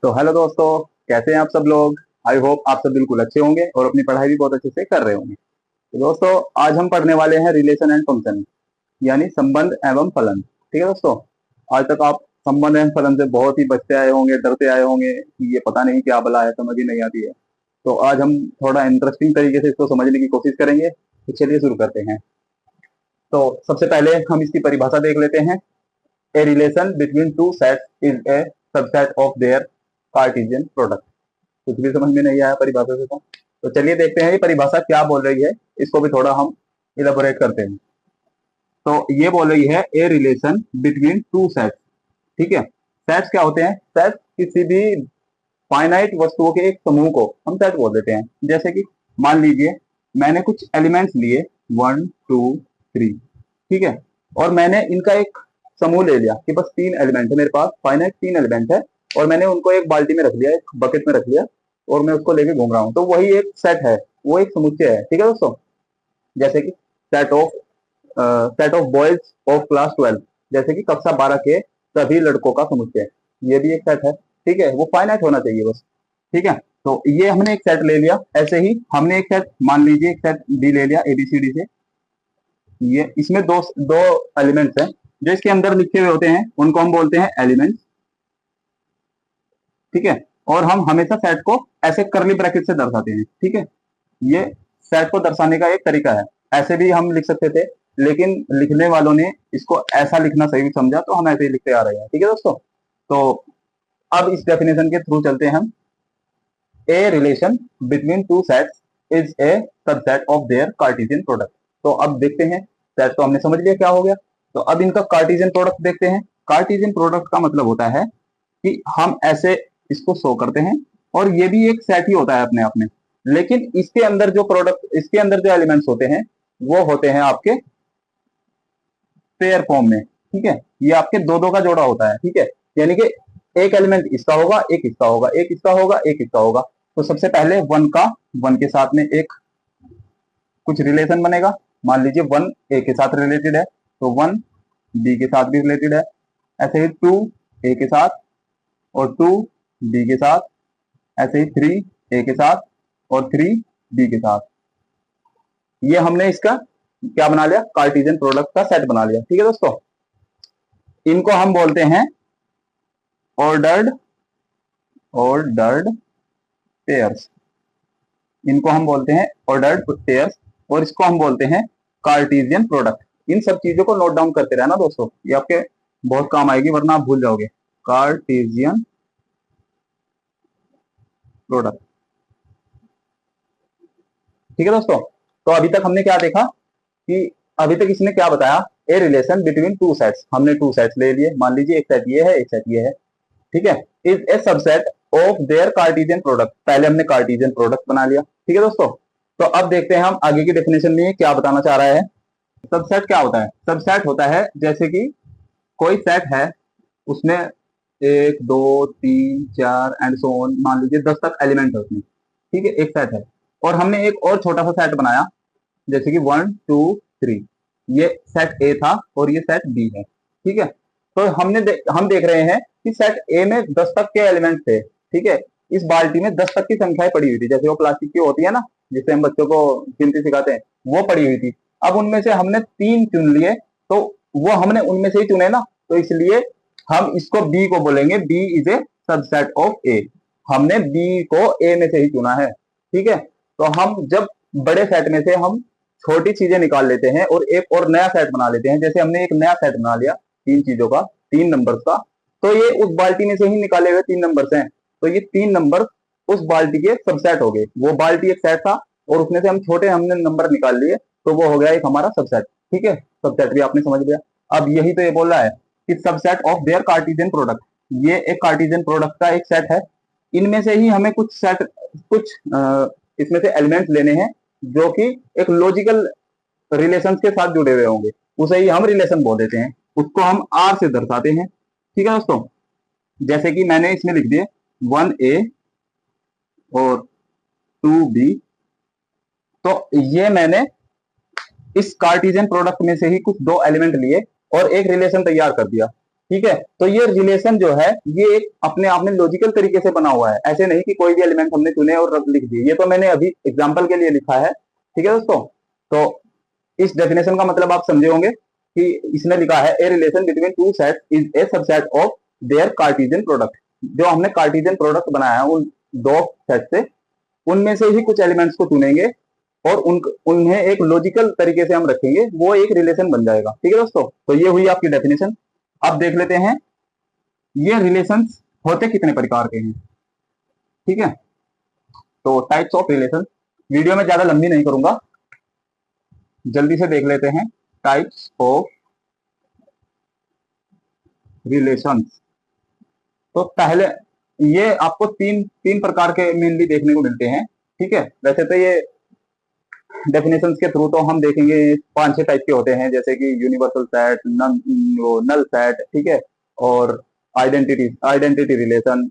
तो हेलो दोस्तों, कैसे हैं आप सब लोग। आई होप आप सब बिल्कुल अच्छे होंगे और अपनी पढ़ाई भी बहुत अच्छे से कर रहे होंगे। तो दोस्तों, आज हम पढ़ने वाले हैं रिलेशन एंड फंक्शन, यानी संबंध एवं फलन। ठीक है दोस्तों, आज तक आप संबंध एवं फलन से बहुत ही बचते आए होंगे, डरते आए होंगे कि ये पता नहीं क्या बला है, समझ ही नहीं आती है। तो आज हम थोड़ा इंटरेस्टिंग तरीके से इसको समझने की कोशिश करेंगे। तो चलिए शुरू करते हैं। तो सबसे पहले हम इसकी परिभाषा देख लेते हैं। A relation between two sets is a subset of their Cartesian product. कुछ भी समझ में नहीं आया परिभाषा से तो चलिए देखते हैं ये परिभाषा क्या बोल रही है। इसको भी थोड़ा हम इलेबोरेट करते हैं। तो ये बोल रही है a relation between two sets. ठीक है, सेट्स क्या होते हैं? सेट्स किसी भी फाइनाइट वस्तुओं के एक समूह को हम सेट बोल देते हैं। जैसे कि मान लीजिए मैंने कुछ एलिमेंट्स लिए, 1 2 3। ठीक है, और मैंने इनका एक समूह ले लिया कि बस 3 एलिमेंट है मेरे पास, फाइनाइट 3 एलिमेंट है, और मैंने उनको एक बाल्टी में रख लिया, एक बकेट में रख लिया, और मैं उसको लेके घूम रहा हूँ। तो वही एक सेट है, वो एक समुच्चय है। ठीक है दोस्तों, जैसे कि set of boys of class 12, जैसे कि कक्षा 12 के सभी लड़कों का समुच्चय, ये भी एक सेट है। ठीक है, वो फाइनाइट होना चाहिए बस। ठीक है, तो ये हमने एक सेट ले लिया। ऐसे ही हमने एक सेट, मान लीजिए एक सेट बी ले लिया ABCD से। ये इसमें दो दो एलिमेंट्स हैं जो इसके अंदर लिखे हुए होते हैं, उनको हम बोलते हैं एलिमेंट्स। ठीक है, और हम हमेशा सेट को ऐसे करली ब्रैकेट से दर्शाते हैं। ठीक है, ये सेट को दर्शाने का एक तरीका है। ऐसे भी हम लिख सकते थे, लेकिन लिखने वालों ने इसको ऐसा लिखना सही समझा, तो हम ऐसे ही लिखते आ रहे हैं। ठीक है दोस्तों, तो अब इस डेफिनेशन के थ्रू चलते हैं हम। A relation between two sets is a subset of their Cartesian product. तो अब देखते हैं, सेट तो हमने समझ लिया क्या हो गया। तो अब इनका कार्टेशियन प्रोडक्ट देखते हैं। कार्टेशियन प्रोडक्ट का मतलब होता है कि हम ऐसे इसको शो करते हैं, और ये भी एक सेट ही होता है अपने आप में। लेकिन इसके अंदर जो प्रोडक्ट, इसके अंदर जो एलिमेंट्स होते हैं, वो होते हैं आपके पेयर फॉर्म में। ठीक है, ये आपके दो दो का जोड़ा होता है। ठीक है, यानी कि एक एलिमेंट इसका होगा, एक इसका होगा, एक इसका होगा, एक इसका होगा। तो सबसे पहले वन के साथ में एक कुछ रिलेशन बनेगा। मान लीजिए 1 A के साथ रिलेटेड है, तो 1 B के साथ भी रिलेटेड है। ऐसे ही 2 A के साथ, और 2 B के साथ। ऐसे ही 3 A के साथ, और 3 B के साथ। ये हमने इसका क्या बना लिया? कार्टेशियन प्रोडक्ट का सेट बना लिया। ठीक है दोस्तों, इनको हम बोलते हैं ऑर्डर्ड ऑर्डर्ड पेयर्स। इनको हम बोलते हैं ऑर्डर्ड पेयर्स, और इसको हम बोलते हैं कार्टेशियन प्रोडक्ट। इन सब चीजों को नोट डाउन करते रहना दोस्तों, ये आपके बहुत काम आएगी, वरना आप भूल जाओगे। Cartesian product. ठीक है दोस्तों, तो अभी तक हमने क्या देखा कि अभी तक इसने क्या बताया? ए रिलेशन बिटवीन टू सेट्स। हमने टू सेट्स ले लिए, मान लीजिए एक सेट ये है, एक सेट ये है। ठीक है, is a subset of their Cartesian product. पहले हमने कार्टेशियन प्रोडक्ट बना लिया। ठीक है दोस्तों, तो अब देखते हैं हम आगे की डेफिनेशन में क्या बताना चाह रहा है। सबसेट क्या होता है? सबसेट होता है जैसे कि कोई सेट है, उसमें 1 2 3 4 एंड सो ऑन, मान लीजिए 10 तक एलिमेंट है उसमें। ठीक है, एक सेट है, और हमने एक और छोटा सा सेट बनाया, जैसे कि 1 2 3। ये सेट ए था और ये सेट बी है। ठीक है, तो हम देख रहे हैं कि सेट ए में 10 तक के एलिमेंट थे। ठीक है, इस बाल्टी में 10 तक की संख्याएं पड़ी हुई थी, जैसे वो प्लास्टिक की होती है ना, जिससे हम बच्चों को गिनती सिखाते हैं, वो पड़ी हुई थी। अब उनमें से हमने 3 चुन लिए, तो वो हमने उनमें से ही चुने ना, तो इसलिए हम इसको बी को बोलेंगे, B is a subset of A. हमने बी को ए में से ही चुना है। ठीक है, तो हम जब बड़े सेट में से हम छोटी चीजें निकाल लेते हैं और एक और नया सेट बना लेते हैं, जैसे हमने एक नया सेट बना लिया 3 चीजों का, 3 नंबर्स का, तो ये उस बाल्टी में से ही निकाले हुए 3 नंबर्स हैं। तो ये 3 नंबर उस बाल्टी के सबसेट हो गए। वो बाल्टी एक सेट था, और उसमें से हम छोटे हमने नंबर निकाल लिए, तो वो हो गया एक हमारा सबसेट। ठीक है, सबसेट भी आपने समझ लिया। अब यही तो ये बोल रहा है कि subset of their Cartesian product. ये एक कार्टेशियन प्रोडक्ट का एक सेट है। इनमें से ही हमें कुछ इसमें से एलिमेंट्स लेने हैं, जो कि एक लॉजिकल रिलेशंस के साथ जुड़े हुए होंगे, उसे ही हम रिलेशन बोल देते हैं। उसको हम आर से दर्शाते हैं। ठीक है दोस्तों, जैसे कि मैंने इसमें लिख दिए 1 A और 2 B। तो ये मैंने इस कार्टेशियन प्रोडक्ट में से ही कुछ दो एलिमेंट लिए और एक रिलेशन तैयार कर दिया। ठीक है। तो ये रिलेशन जो है ये एक अपने आप में लॉजिकल तरीके से बना हुआ है, ऐसे नहीं कि कोई भी एलिमेंट हमने चुने और लिख दिए। ये तो मैंने अभी एग्जाम्पल के लिए लिखा है, ठीक है दोस्तों। तो इस डेफिनेशन का मतलब आप समझे होंगे कि इसने लिखा है a relation between two set is a subset of their Cartesian product. जो हमने कार्टेशियन प्रोडक्ट बनाया है उन दो सेट से, उनमें से ही कुछ एलिमेंट्स को चुनेंगे और उन्हें एक लॉजिकल तरीके से हम रखेंगे, वो एक रिलेशन बन जाएगा, ठीक है दोस्तों। तो ये हुई आपकी डेफिनेशन। अब देख लेते हैं ये रिलेशंस होते कितने प्रकार के हैं, ठीक है। तो टाइप्स ऑफ रिलेशन, वीडियो में ज्यादा लंबी नहीं करूंगा, जल्दी से देख लेते हैं टाइप्स ऑफ रिलेशंस। तो पहले ये आपको तीन तीन प्रकार के मेनली देखने को मिलते हैं, ठीक है। वैसे तो ये डेफिनेशन के थ्रू तो हम देखेंगे 5-6 टाइप के होते हैं, जैसे कि यूनिवर्सल सेट, नल सेट, ठीक है, और आइडेंटिटी रिलेशन,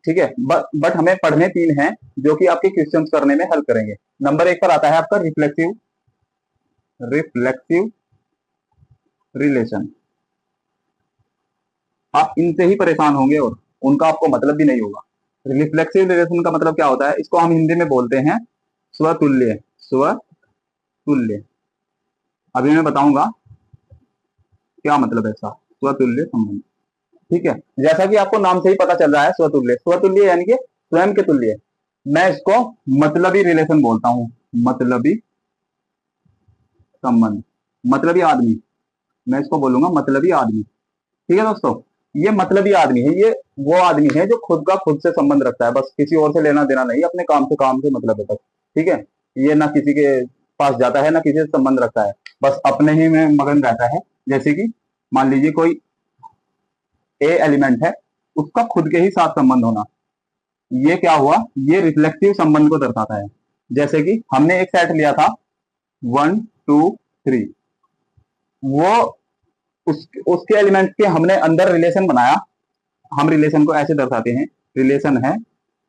ठीक है। बट हमें पढ़ने तीन हैं जो कि आपके क्वेश्चंस करने में हेल्प करेंगे। नंबर 1 पर आता है आपका रिफ्लेक्सिव रिफ्लेक्सिव रिलेशन। आप इनसे ही परेशान होंगे और उनका आपको मतलब भी नहीं होगा। रिफ्लेक्सिव रिलेशन का मतलब क्या होता है, इसको हम हिंदी में बोलते हैं स्वतुल्य। स्वतुल्य, अभी मैं बताऊंगा क्या मतलब है इसका, स्वतुल्य संबंध, ठीक है। जैसा कि आपको नाम से ही पता चल रहा है, स्वतुल्य, स्वतुल्य यानी कि स्वयं के तुल्य। मैं इसको मतलबी रिलेशन बोलता हूं, मतलबी संबंध, मतलबी आदमी, मैं इसको बोलूंगा मतलबी आदमी, ठीक है दोस्तों। ये मतलबी आदमी है, ये वो आदमी है जो खुद का खुद से संबंध रखता है, बस किसी और से लेना देना नहीं, अपने काम से मतलब है बस, ठीक है। ये ना किसी के पास जाता है ना किसी से संबंध रखता है, बस अपने ही में मगन रहता है। जैसे कि मान लीजिए कोई ए एलिमेंट है, उसका खुद के ही साथ संबंध होना, ये क्या हुआ, ये रिफ्लेक्टिव संबंध को दर्शाता है। जैसे कि हमने एक सेट लिया था 1 2 3, वो उसके एलिमेंट के हमने अंदर रिलेशन बनाया। हम रिलेशन को ऐसे दर्शाते हैं, रिलेशन है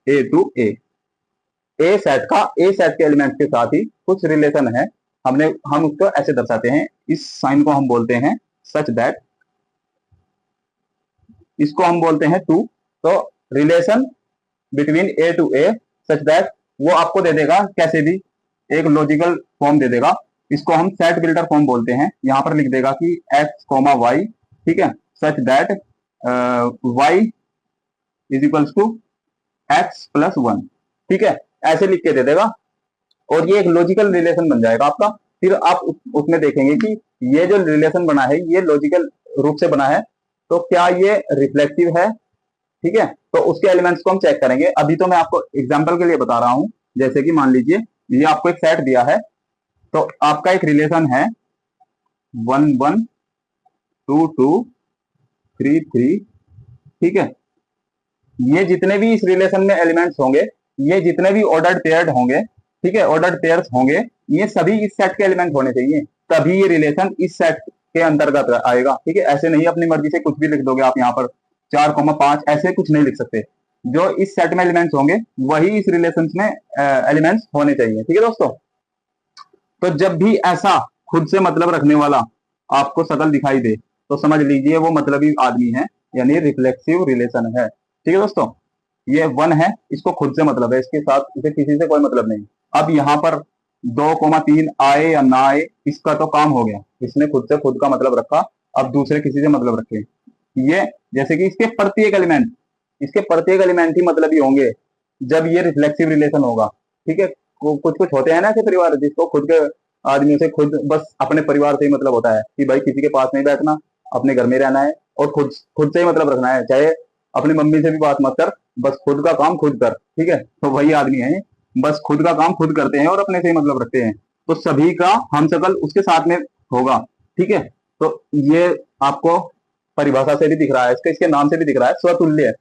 ए टू ए सेट का ए सेट के एलिमेंट के साथ ही कुछ रिलेशन है, हम उसको ऐसे दर्शाते हैं। इस साइन को हम बोलते हैं सच दैट, इसको हम बोलते हैं टू। तो relation between A to A such that, वो आपको दे देगा कैसे भी एक लॉजिकल फॉर्म दे देगा। इसको हम सेट बिल्डर फॉर्म बोलते हैं। यहां पर लिख देगा कि एक्स कॉमा वाई, ठीक है, such that Y is equals to X plus one, ठीक है, ऐसे लिख के दे देगा और ये एक लॉजिकल रिलेशन बन जाएगा आपका। फिर आप उसमें देखेंगे कि ये जो रिलेशन बना है ये लॉजिकल रूप से बना है, तो क्या ये रिफ्लेक्टिव है, ठीक है। तो उसके एलिमेंट्स को हम चेक करेंगे। अभी तो मैं आपको एग्जांपल के लिए बता रहा हूं, जैसे कि मान लीजिए ये आपको एक सेट दिया है, तो आपका एक रिलेशन है 1 1 2 2 3 3, ठीक है। ये जितने भी इस रिलेशन में एलिमेंट्स होंगे, ये जितने भी ऑर्डर्ड पेयर्ड होंगे, ठीक है, ऑर्डर्ड पेयर्स होंगे, ये सभी इस सेट के एलिमेंट होने चाहिए, तभी ये रिलेशन इस सेट के अंतर्गत आएगा, ठीक है। ऐसे नहीं अपनी मर्जी से कुछ भी लिख दोगे आप यहाँ पर 4,5 ऐसे कुछ नहीं लिख सकते। जो इस सेट में एलिमेंट्स होंगे वही इस रिलेशन में एलिमेंट्स होने चाहिए, ठीक है दोस्तों। तो जब भी ऐसा खुद से मतलब रखने वाला आपको शकल दिखाई दे तो समझ लीजिए वो मतलबी आदमी है, यानी रिफ्लेक्सिव रिलेशन है, ठीक है दोस्तों। ये 1 है, इसको खुद से मतलब है, इसके साथ इसे किसी से कोई मतलब नहीं। अब यहाँ पर 2,3 आए या ना आए इसका तो काम हो गया, इसने खुद से खुद का मतलब रखा, अब दूसरे किसी से मतलब रखे। ये जैसे कि इसके प्रत्येक एलिमेंट ही मतलब ही होंगे जब ये रिफ्लेक्सिव रिलेशन होगा, ठीक है। कुछ कुछ होते हैं ना ऐसे परिवार जिसको खुद के आदमियों से खुद बस अपने परिवार से ही मतलब होता है कि भाई किसी के पास नहीं बैठना, अपने घर में रहना है और खुद खुद से ही मतलब रखना है, चाहे अपनी मम्मी से भी बात मत कर, बस खुद का काम खुद कर, ठीक है। तो वही आदमी है, बस खुद का काम खुद करते हैं और अपने से ही मतलब रखते हैं, तो सभी का हम शकल उसके साथ में होगा, ठीक है। तो ये आपको परिभाषा से भी दिख रहा है, इसके नाम से भी दिख रहा है, स्वतुल्य,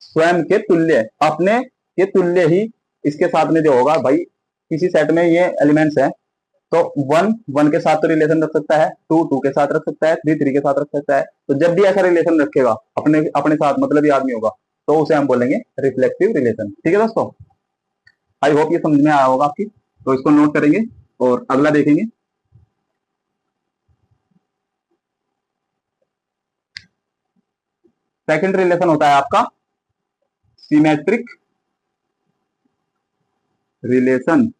स्वयं के तुल्य, अपने के तुल्य ही इसके साथ में जो होगा भाई। किसी सेट में ये एलिमेंट्स हैं, तो 1 1 के साथ तो रिलेशन रख सकता है, 2 2 के साथ रख सकता है, 3 3 के साथ रख सकता है। तो जब भी ऐसा रिलेशन रखेगा अपने अपने साथ मतलब ही आदमी होगा, तो उसे हम बोलेंगे रिफ्लेक्टिव रिलेशन, ठीक है दोस्तों। आई होप ये समझ में आया होगा आपकी। तो इसको नोट करेंगे और अगला देखेंगे। सेकंड रिलेशन होता है आपका सिमेट्रिक रिलेशन।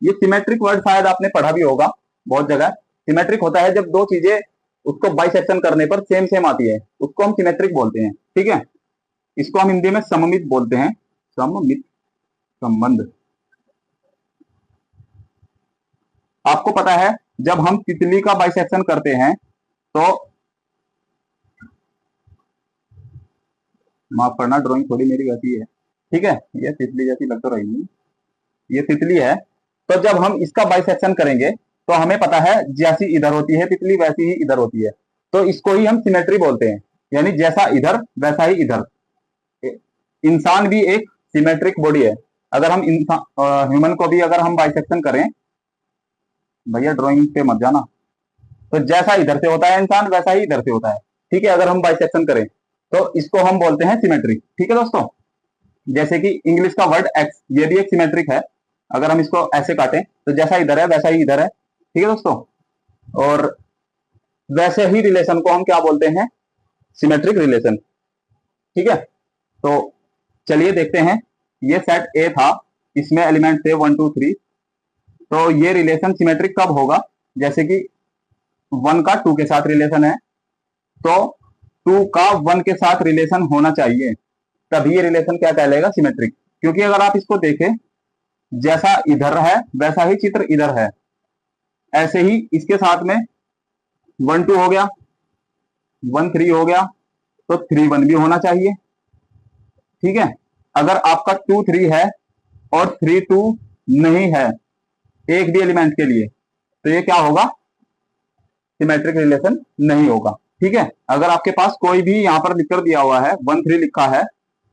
ये सिमेट्रिक वर्ड शायद आपने पढ़ा भी होगा बहुत जगह। सिमेट्रिक होता है जब दो चीजें उसको बाइसेक्शन करने पर सेम सेम आती है, उसको हम सिमेट्रिक बोलते हैं। ठीक है, इसको हम हिंदी में सममित बोलते हैं, सममित संबंध। आपको पता है जब हम तितली का बाइसेक्शन करते हैं तो, माफ करना ड्राइंग थोड़ी मेरी वैसी है, ठीक है, ये तितली जैसी लग तो रही नहीं, ये तितली है। तो जब हम इसका बाइसेक्शन करेंगे तो हमें पता है जैसी इधर होती है तितली वैसी ही इधर होती है, तो इसको ही हम सिमेट्री बोलते हैं, यानी जैसा इधर वैसा ही इधर। इंसान भी एक सिमेट्रिक बॉडी है। अगर हम इंसान ह्यूमन को भी अगर हम बाइसेक्शन करें, भैया ड्राइंग पे मत जाना, तो जैसा इधर से होता है इंसान वैसा ही इधर से होता है। ठीक है, अगर हम बाइसेक्शन करें तो इसको हम बोलते हैं सिमेट्री। ठीक है दोस्तों, जैसे कि इंग्लिश का वर्ड एक्स, ये भी एक सिमेट्रिक है। अगर हम इसको ऐसे काटें तो जैसा इधर है वैसा ही इधर है। ठीक है दोस्तों, और वैसे ही रिलेशन को हम क्या बोलते हैं, सिमेट्रिक रिलेशन। ठीक है, तो चलिए देखते हैं। ये सेट ए था, इसमें एलिमेंट थे 1 2 3, तो ये रिलेशन सिमेट्रिक कब होगा, जैसे कि 1 का 2 के साथ रिलेशन है, तो 2 का 1 के साथ रिलेशन होना चाहिए, तभी ये रिलेशन क्या कहलाएगा, सिमेट्रिक। क्योंकि अगर आप इसको देखें, जैसा इधर है वैसा ही चित्र इधर है, ऐसे ही इसके साथ में 1 2 हो गया, 1 3 हो गया, तो 3 1 भी होना चाहिए। ठीक है, अगर आपका 2 3 है और 3 2 नहीं है एक भी एलिमेंट के लिए, तो ये क्या होगा, सिमेट्रिक रिलेशन नहीं होगा। ठीक है, अगर आपके पास कोई भी यहां पर लिखकर दिया हुआ है 1 3 लिखा है,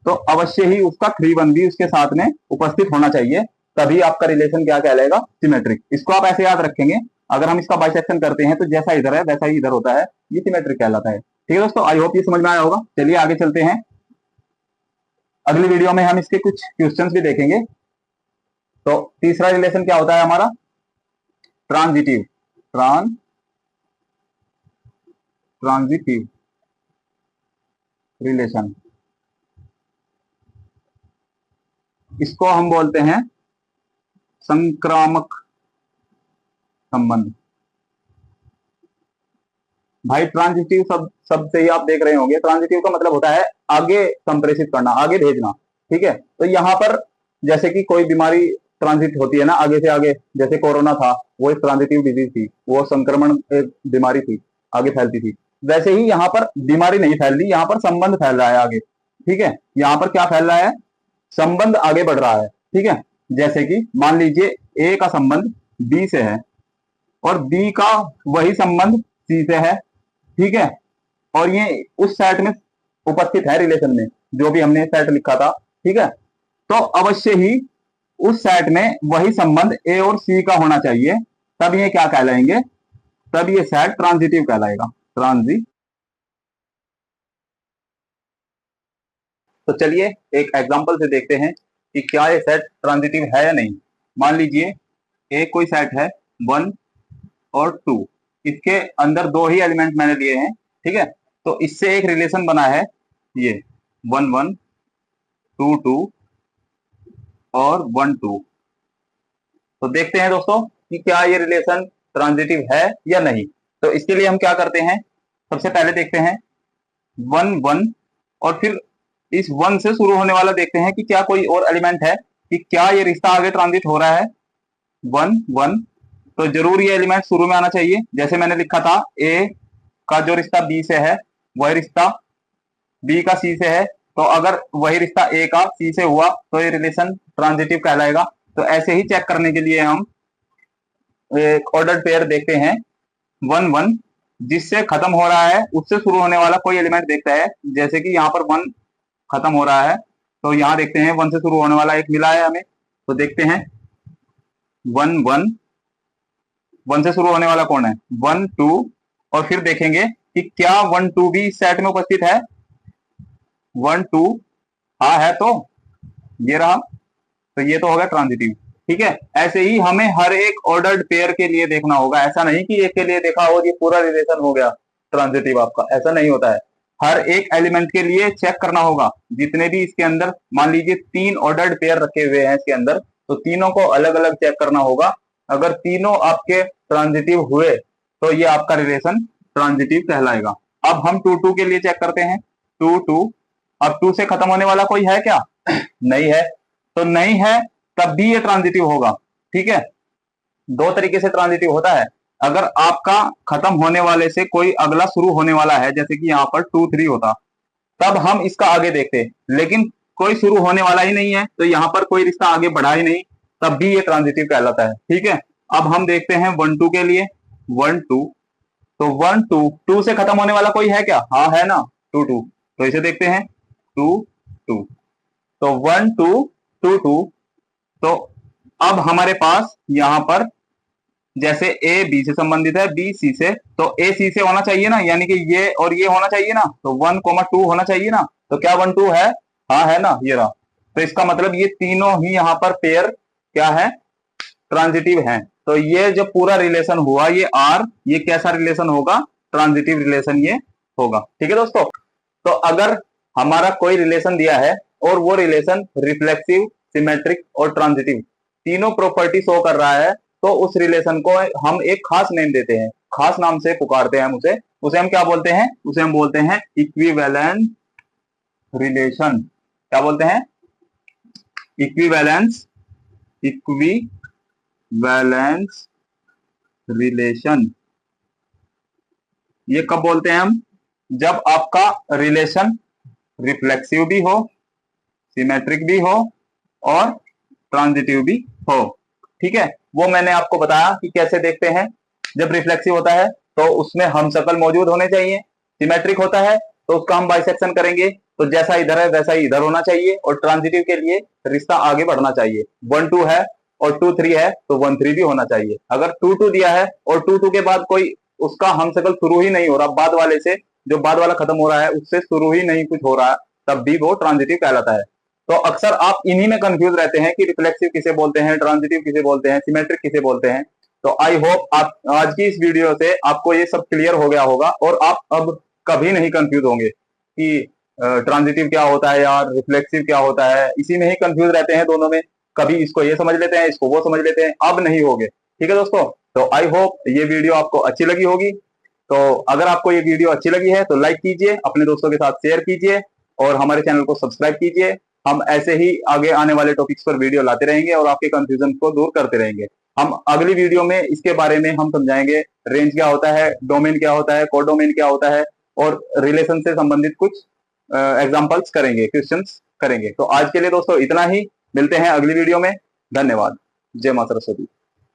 तो अवश्य ही उसका 3 1 भी उसके साथ में उपस्थित होना चाहिए, तभी आपका रिलेशन क्या कहलाएगा, सिमेट्रिक। इसको आप ऐसे याद रखेंगे, अगर हम इसका बाइसेक्शन करते हैं तो जैसा इधर है वैसा ही इधर होता है, ये सिमेट्रिक कहलाता है। ठीक है दोस्तों, आई होप ये समझ में आया होगा। चलिए आगे चलते हैं, अगली वीडियो में हम इसके कुछ क्वेश्चंस भी देखेंगे। तो तीसरा रिलेशन क्या होता है हमारा, ट्रांजिटिव, ट्रांजिटिव रिलेशन। इसको हम बोलते हैं संक्रामक संबंध। भाई ट्रांजिटिव शब्द से ही आप देख रहे होंगे, ट्रांजिटिव का मतलब होता है आगे संप्रेषित करना, आगे भेजना। ठीक है, तो यहां पर जैसे कि कोई बीमारी ट्रांजिट होती है ना आगे से आगे, जैसे कोरोना था, वो एक ट्रांजिटिव डिजीज थी, वो संक्रमण बीमारी थी, आगे फैलती थी। वैसे ही यहाँ पर बीमारी नहीं फैल रही, यहाँ पर संबंध फैल रहा है आगे। ठीक है, यहाँ पर क्या फैल रहा है, संबंध आगे बढ़ रहा है। ठीक है, जैसे कि मान लीजिए ए का संबंध बी से है और बी का वही संबंध सी से है। ठीक है, और ये उस सेट में उपस्थित है रिलेशन में, जो भी हमने सेट लिखा था। ठीक है, तो अवश्य ही उस सेट में वही संबंध ए और सी का होना चाहिए, तब ये क्या कहलाएंगे, तब ये सेट ट्रांजिटिव कहलाएगा, ट्रांजिटिव। तो चलिए एक एग्जांपल से देखते हैं कि क्या ये सेट ट्रांजिटिव है या नहीं। मान लीजिए एक कोई सेट है 1 और 2, इसके अंदर दो ही एलिमेंट मैंने लिए हैं। ठीक है, तो इससे एक रिलेशन बना है, ये 1 1 2 2 और 1 2। तो देखते हैं दोस्तों कि क्या ये रिलेशन ट्रांजिटिव है या नहीं। तो इसके लिए हम क्या करते हैं, सबसे पहले देखते हैं 1 1, और फिर इस 1 से शुरू होने वाला देखते हैं कि क्या कोई और एलिमेंट है, कि क्या ये रिश्ता आगे ट्रांजिट हो रहा है। 1 1, तो जरूर ये एलिमेंट शुरू में आना चाहिए। जैसे मैंने लिखा था ए का जो रिश्ता बी से है वही रिश्ता बी का सी से है, तो अगर वही रिश्ता ए का सी से हुआ तो ये रिलेशन ट्रांजिटिव कहलाएगा। तो ऐसे ही चेक करने के लिए हम एक ऑर्डर्ड पेयर देखते हैं 1 1, जिससे खत्म हो रहा है उससे शुरू होने वाला कोई एलिमेंट देखता है। जैसे कि यहाँ पर 1 खत्म हो रहा है, तो यहाँ देखते हैं 1 से शुरू होने वाला एक मिला है हमें, तो देखते हैं 1 1, 1 से शुरू होने वाला कौन है, 1 2, और फिर देखेंगे कि क्या 1 2 भी इस सेट में उपस्थित है। 1 2 हाँ है, तो ये रहा, तो ये तो होगा ट्रांजिटिव। ठीक है, ऐसे ही हमें हर एक ऑर्डर्ड पेयर के लिए देखना होगा, ऐसा नहीं कि एक के लिए देखा और ये पूरा रिलेशन हो गया। ट्रांजिटिव आपका, ऐसा नहीं होता है। हर एक एलिमेंट के लिए चेक करना होगा, जितने भी इसके अंदर मान लीजिए 3 ऑर्डर्ड पेयर रखे हुए हैं इसके अंदर, तो तीनों को अलग अलग चेक करना होगा। अगर तीनों आपके ट्रांजिटिव हुए तो ये आपका रिलेशन ट्रांजिटिव कहलाएगा। अब हम 2 के लिए चेक करते हैं। 2 अब 2 से खत्म होने वाला कोई है क्या? नहीं है, तो नहीं है तब भी ये ट्रांजिटिव होगा। ठीक है, 2 तरीके से ट्रांजिटिव होता है। अगर आपका खत्म होने वाले से कोई अगला शुरू होने वाला है, जैसे कि यहाँ पर 2 3 होता, तब हम इसका आगे देखते, लेकिन कोई शुरू होने वाला ही नहीं है, तो यहाँ पर कोई रिश्ता आगे बढ़ा ही नहीं, तब भी ये ट्रांजिटिव कहलाता है। ठीक है, अब हम देखते हैं 1 2 के लिए। 1 2, तो 1 2, 2 से खत्म होने वाला कोई है क्या? हाँ है ना, 2 2, तो इसे देखते हैं 2 2, तो 1 2 2 2, तो अब हमारे पास यहां पर जैसे ए बी से संबंधित है, बी सी से, तो ए सी से होना चाहिए ना, यानी कि ये और ये होना चाहिए ना, तो 1 2 होना चाहिए ना, तो क्या 1 2 है? हाँ है ना, ये रहा। तो इसका मतलब ये तीनों ही यहाँ पर पेयर क्या है? ट्रांजिटिव है। तो ये जो पूरा रिलेशन हुआ ये आर, ये कैसा रिलेशन होगा? ट्रांजिटिव रिलेशन ये होगा। ठीक है दोस्तों, तो अगर हमारा कोई रिलेशन दिया है और वो रिलेशन रिफ्लेक्सिव, सिमेट्रिक और ट्रांजिटिव तीनों प्रॉपर्टी शो कर रहा है, तो उस रिलेशन को हम एक खास नेम देते हैं, खास नाम से पुकारते हैं हम उसे हम क्या बोलते हैं? उसे हम बोलते हैं इक्विवेलेंट रिलेशन। क्या बोलते हैं? Equivalence, equivalence relation. ये कब बोलते हैं हम? जब आपका रिलेशन रिफ्लेक्सिव भी हो, सिमेट्रिक भी हो और ट्रांजिटिव भी हो। ठीक है, वो मैंने आपको बताया कि कैसे देखते हैं। जब रिफ्लेक्सिव होता है तो उसमें हम शकल मौजूद होने चाहिए, सिमेट्रिक होता है तो उसका हम बाइसेक्शन करेंगे, तो जैसा इधर है वैसा ही इधर होना चाहिए, और ट्रांजिटिव के लिए रिश्ता आगे बढ़ना चाहिए। 1 2 है और 2 3 है तो 1 3 भी होना चाहिए। अगर 2 2 दिया है और 2 2 के बाद कोई उसका हम शकल शुरू ही नहीं हो रहा, बाद वाले से, जो बाद वाला खत्म हो रहा है उससे शुरू ही नहीं कुछ हो रहा, तब भी वो ट्रांजिटिव कहलाता है। तो अक्सर आप इन्हीं में कंफ्यूज रहते हैं कि रिफ्लेक्सिव किसे बोलते हैं, ट्रांजिटिव किसे बोलते हैं, सिमेट्रिक किसे बोलते हैं। तो आई होप आप आज की इस वीडियो से आपको ये सब क्लियर हो गया होगा, और आप अब कभी नहीं कंफ्यूज होंगे कि ट्रांजिटिव क्या होता है या रिफ्लेक्सिव क्या होता है। इसी में ही कंफ्यूज रहते हैं दोनों में, कभी इसको ये समझ लेते हैं, इसको वो समझ लेते हैं, अब नहीं होगे। ठीक है दोस्तों, तो आई होप ये वीडियो आपको अच्छी लगी होगी। तो अगर आपको ये वीडियो अच्छी लगी है तो लाइक कीजिए, अपने दोस्तों के साथ शेयर कीजिए और हमारे चैनल को सब्सक्राइब कीजिए। हम ऐसे ही आगे आने वाले टॉपिक्स पर वीडियो लाते रहेंगे और आपके कंफ्यूजन को दूर करते रहेंगे। हम अगली वीडियो में इसके बारे में हम समझाएंगे, रेंज क्या होता है, डोमेन क्या होता है, कोडोमेन क्या होता है, और रिलेशन से संबंधित कुछ एग्जांपल्स करेंगे, क्वेश्चंस करेंगे। तो आज के लिए दोस्तों इतना ही, मिलते हैं अगली वीडियो में। धन्यवाद। जय माता सरस्वती।